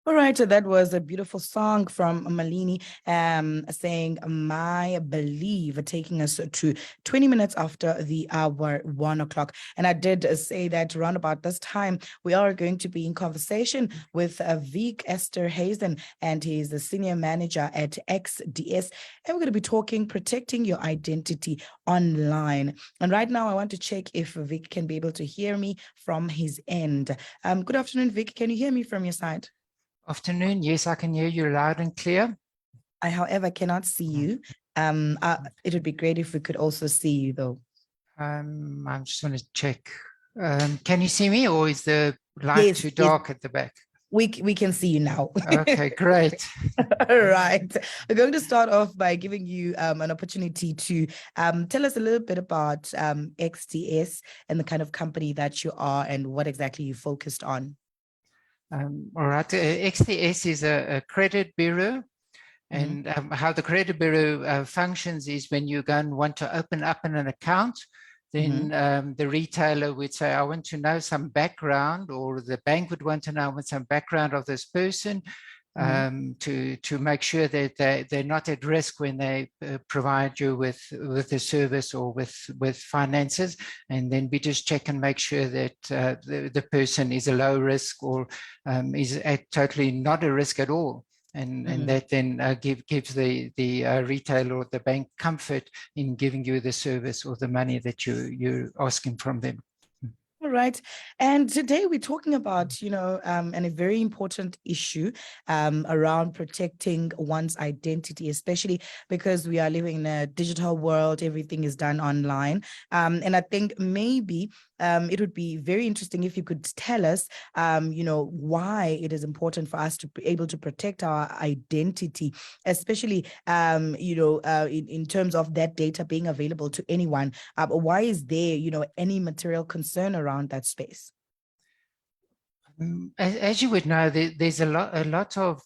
All right, so that was a beautiful song from Malini, saying "My Believe," taking us to 20 minutes after the hour 1 o'clock. And I did say that around about this time, we are going to be in conversation with Vic Esterhuizen, and he's the senior manager at XDS. And we're going to be talking protecting your identity online. And right now, I want to check if Vic can be able to hear me from his end. Good afternoon, Vic. Can you hear me from your side? Afternoon. Yes, I can hear you loud and clear. I, however, cannot see you. It would be great if we could also see you, though. I'm just going to check. Can you see me, or is the light Yes, too yes, dark at the back? we can see you now. Okay, great. All right. We're going to start off by giving you an opportunity to tell us a little bit about XDS and the kind of company that you are and what exactly you focused on. All right. XDS is a credit bureau. And how the credit bureau functions is when you go and want to open up an account, then the retailer would say, I want to know some background, or the bank would want to know some background of this person to make sure that they're not at risk when they provide you with the service or with finances. And then we just check and make sure that the person is a low risk or is totally not a risk at all. And that then gives the retailer or the bank comfort in giving you the service or the money that you're asking from them. All right. And today we're talking about, and a very important issue around protecting one's identity, especially because we are living in a digital world. Everything is done online. And I think maybe it would be very interesting if you could tell us, why it is important for us to be able to protect our identity, especially, in terms of that data being available to anyone. Why is there, any material concern around that space? As you would know, there's a lot of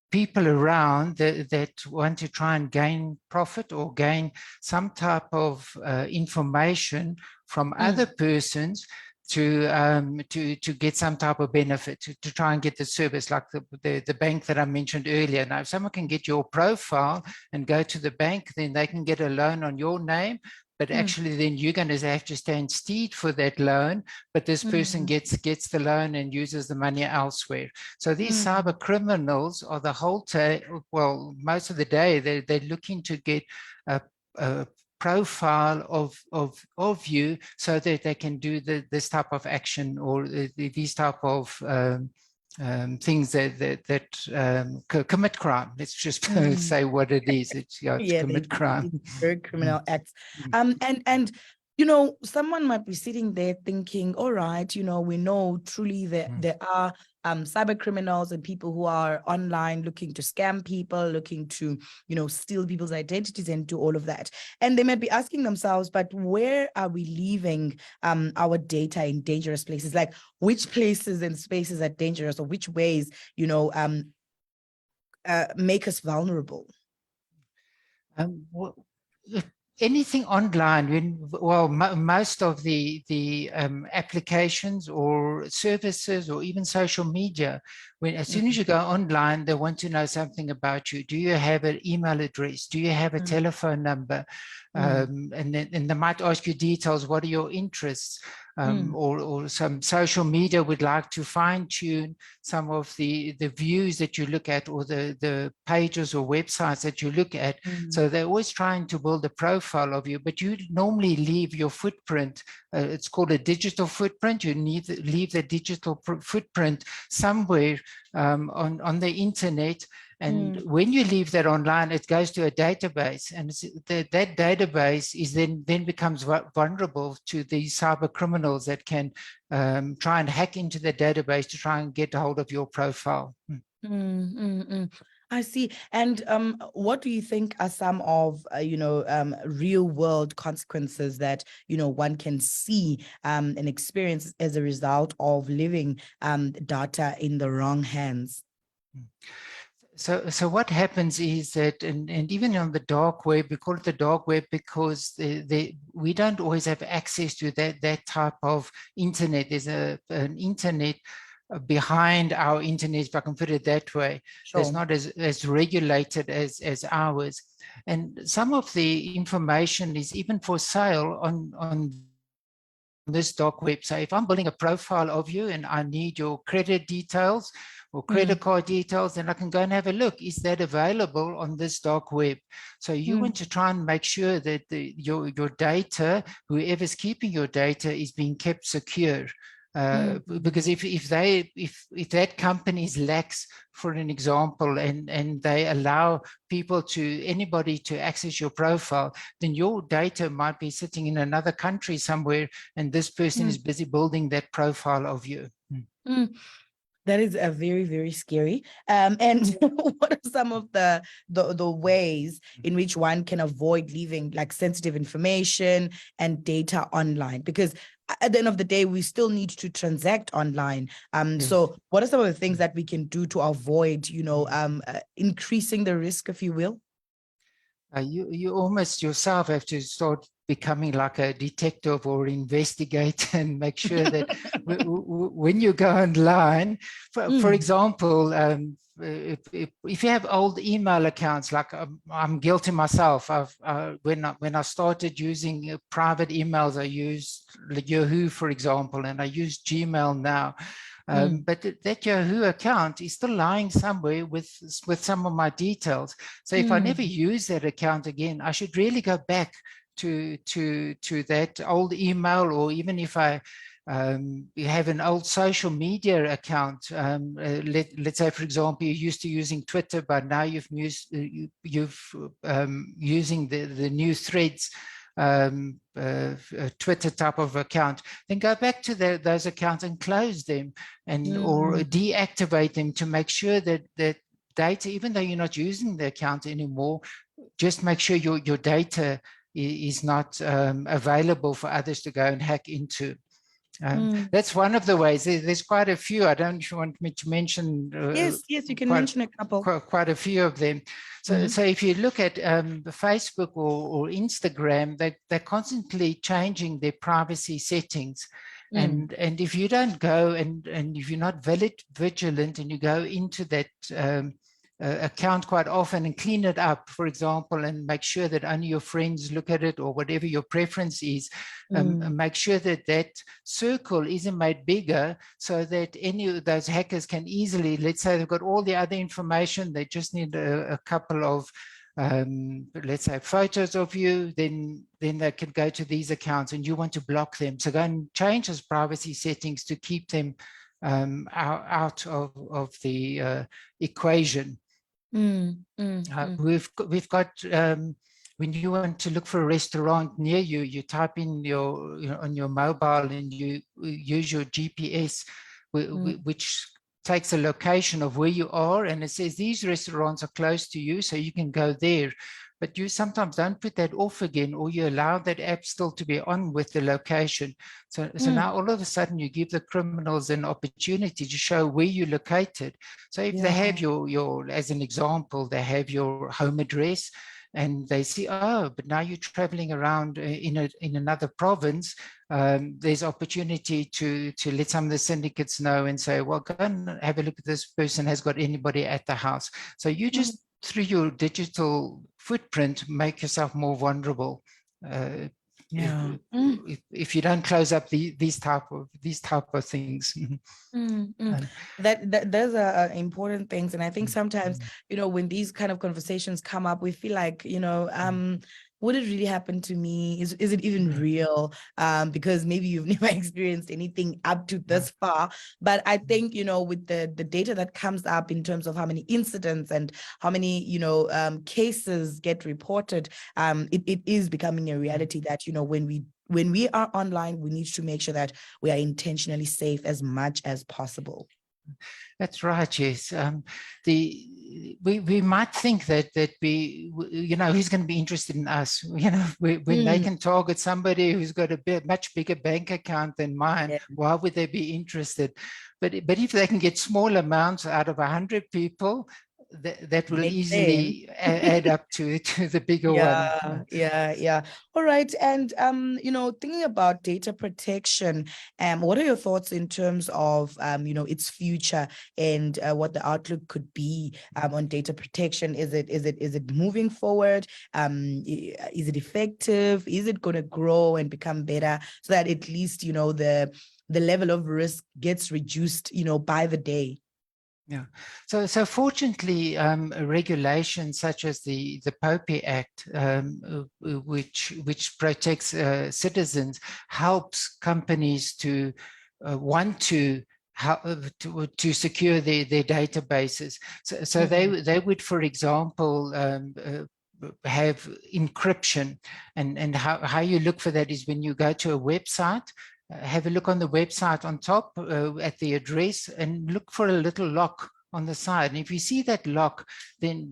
people around that want to try and gain profit or gain some type of information from other persons to get some type of benefit, to try and get the service, like the bank that I mentioned earlier. Now, if someone can get your profile and go to the bank, then they can get a loan on your name. But actually, then you're going to have to stand steed for that loan. But this person gets the loan and uses the money elsewhere. So these cyber criminals are the whole well, most of the day they're looking to get a profile of you so that they can do this type of action or these type of things that commit crime. Let's just say what it is. It's commit crime. Very criminal acts. And someone might be sitting there thinking, all right, we know truly that there are cyber criminals and people who are online looking to scam people, looking to, steal people's identities and do all of that. And they might be asking themselves, but where are we leaving our data in dangerous places? Like, which places and spaces are dangerous, or which ways, make us vulnerable? Anything online, most of the applications or services or even social media, as soon as you go online, they want to know something about you. Do you have an email address? Do you have a telephone number? And they might ask you details. What are your interests? Or some social media would like to fine-tune some of the views that you look at, or the pages or websites that you look at. So they're always trying to build a profile of you, but you normally leave your footprint. It's called a digital footprint. You need to leave the digital footprint somewhere on the internet. And when you leave that online, it goes to a database, and that database is then becomes vulnerable to these cyber criminals that can try and hack into the database to try and get a hold of your profile. I see. And what do you think are some of, real world consequences that, one can see and experience as a result of leaving data in the wrong hands? So what happens is that, and even on the dark web, we call it the dark web because we don't always have access to that type of internet. There's an internet behind our internet, if I can put it that way. That's Sure. not as regulated as ours. And some of the information is even for sale on this dark web. So if I'm building a profile of you and I need your credit details or credit card details, then I can go and have a look. Is that available on this dark web? So you want to try and make sure that your data, whoever's keeping your data, is being kept secure. Because if that company is lax, for an example, and they allow anybody to access your profile, then your data might be sitting in another country somewhere, and this person is busy building that profile of you. That is a very, very scary. And what are some of the ways in which one can avoid leaving like sensitive information and data online? Because at the end of the day, we still need to transact online. Yes. So what are some of the things that we can do to avoid, increasing the risk, if you will? You almost yourself have to start becoming like a detective or investigator and make sure that when you go online, for example, if you have old email accounts, like I'm guilty myself. When I started using private emails, I used Yahoo, for example, and I use Gmail now. But that Yahoo account is still lying somewhere with some of my details. So if I never use that account again, I should really go back to that old email, or even if I have an old social media account. Let's say, for example, you're used to using Twitter, but now you've using the new Threads Twitter type of account, then go back to those accounts and close them, and or deactivate them to make sure that data, even though you're not using the account anymore, just make sure your data is not available for others to go and hack into. That's one of the ways. There's quite a few. I don't know if you want me to mention. Yes, you can mention a couple. Quite a few of them. So if you look at Facebook or Instagram, they're constantly changing their privacy settings. And if you don't go and if you're not vigilant and you go into that account quite often and clean it up, for example, and make sure that only your friends look at it, or whatever your preference is, make sure that that circle isn't made bigger, so that any of those hackers can easily, let's say they've got all the other information, they just need a couple of let's say photos of you, then they can go to these accounts, and you want to block them. So go and change those privacy settings to keep them out of the equation. We've got when you want to look for a restaurant near you, you type in on your mobile, and you use your GPS, which takes a location of where you are, and it says these restaurants are close to you, so you can go there. But you sometimes don't put that off again, or you allow that app still to be on with the location. So now all of a sudden you give the criminals an opportunity to show where you're located. So if they have your, as an example, they have your home address, and they see, oh, but now you're traveling around in another province, there's opportunity to let some of the syndicates know and say, well, go and have a look at this person, has got anybody at the house. So you just, through your digital footprint, make yourself more vulnerable. If you don't close up these type of things. Those are important things, and I think sometimes when these kind of conversations come up, we feel like would it really happen to me? Is it even real? Because maybe you've never experienced anything up to this far. But I think, with the data that comes up in terms of how many incidents and how many, cases get reported, it is becoming a reality that, when we are online, we need to make sure that we are intentionally safe as much as possible. That's right. Yes. We might think that who's going to be interested in us? When they can target somebody who's got a much bigger bank account than mine, why would they be interested? But if they can get small amounts out of 100 people, that will Makes sense. easily add up to the bigger one. Yeah. All right. And thinking about data protection, what are your thoughts in terms of its future and what the outlook could be on data protection? Is it moving forward? Is it effective? Is it going to grow and become better so that at least the level of risk gets reduced, by the day? Yeah. So fortunately, regulations such as the POPI Act, which protects citizens, helps companies to want to to secure their databases. So they would, for example, have encryption, and how you look for that is when you go to a website. Have a look on the website on top at the address and look for a little lock on the side. And if you see that lock, then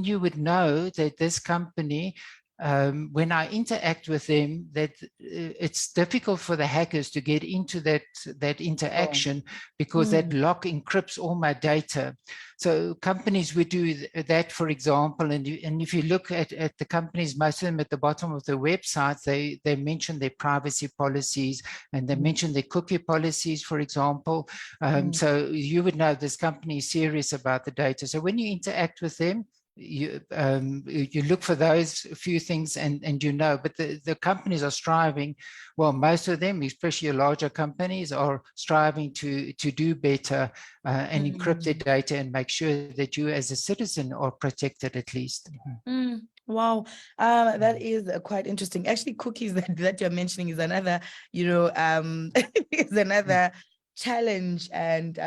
you would know that this company, when I interact with them, that it's difficult for the hackers to get into that interaction because that lock encrypts all my data. So companies would do that, for example, and if you look at the companies, most of them at the bottom of the website, they mention their privacy policies and they mention their cookie policies, for example. So you would know this company is serious about the data. So when you interact with them, you look for those few things and but the companies are striving, well, most of them, especially your larger companies, are striving to do better and encrypt their data and make sure that you as a citizen are protected at least. Wow, that is quite interesting. Actually, cookies that you're mentioning is another, is another challenge, and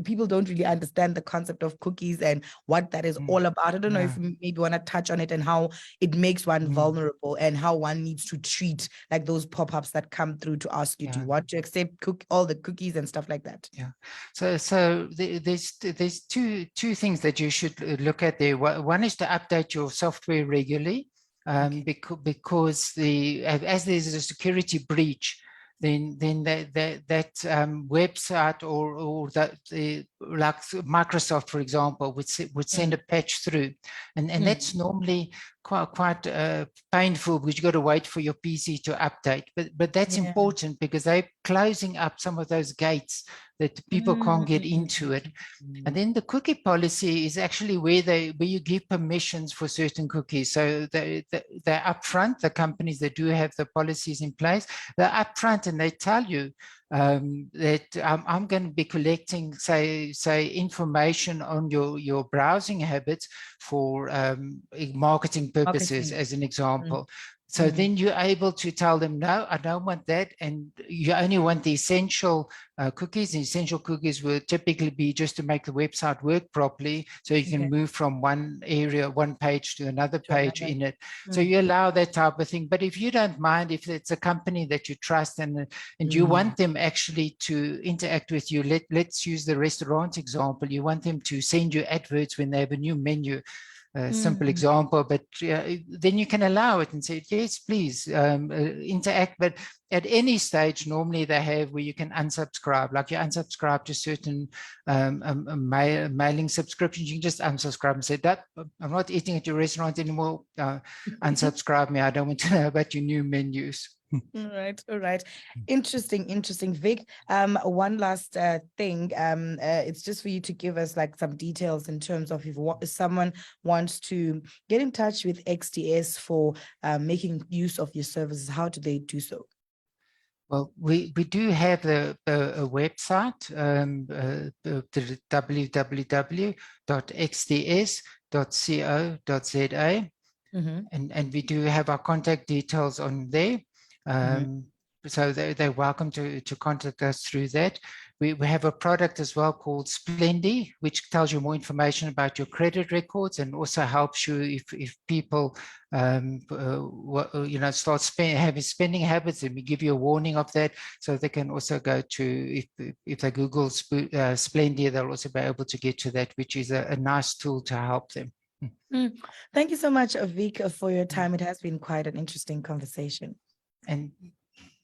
people don't really understand the concept of cookies and what that is all about. I don't know if you maybe want to touch on it and how it makes one vulnerable and how one needs to treat like those pop-ups that come through to ask you, do you want to accept all the cookies and stuff like that? Yeah. So there's two things that you should look at there. One is to update your software regularly, because as there's a security breach, then that website or that like Microsoft, for example, would send a patch through, and that's normally quite painful because you've got to wait for your PC to update. But that's important because they're closing up some of those gates that people can't get into it. And then the cookie policy is actually where you give permissions for certain cookies. So they're upfront, the companies that do have the policies in place, they're upfront and they tell you that I'm going to be collecting, say information on your browsing habits for marketing purposes, as an example. So then you're able to tell them, no, I don't want that. And you only want the essential cookies. The essential cookies will typically be just to make the website work properly. So you can move from one area, one page to another page in it. So you allow that type of thing. But if you don't mind, if it's a company that you trust and you want them actually to interact with you, let's use the restaurant example. You want them to send you adverts when they have a new menu. Simple example, but then you can allow it and say, yes, please interact. But at any stage, normally they have where you can unsubscribe, like you unsubscribe to certain mailing subscriptions. You can just unsubscribe and say, that I'm not eating at your restaurant anymore. Unsubscribe me. I don't want to know about your new menus. All right. Interesting, Vic. One last thing. It's just for you to give us like some details in terms of if someone wants to get in touch with XDS for making use of your services, how do they do so? Well, we do have a website, www.xds.co.za, and we do have our contact details on there. So they're welcome to contact us through that. We have a product as well called Splendy, which tells you more information about your credit records and also helps you if people start having spending habits, and we give you a warning of that, so they can also go to, if they Google Splendy, they'll also be able to get to that, which is a nice tool to help them. Thank you so much, Vic, for your time. It has been quite an interesting conversation. And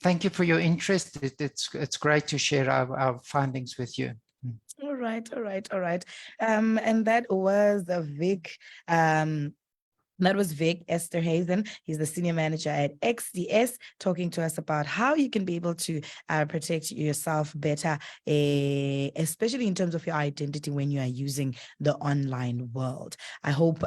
thank you for your interest. It's great to share our findings with you. All right. right, all right, all right. And that was Vic. That was Vic Esterhuizen. He's the senior manager at XDS, talking to us about how you can be able to protect yourself better, especially in terms of your identity when you are using the online world. I hope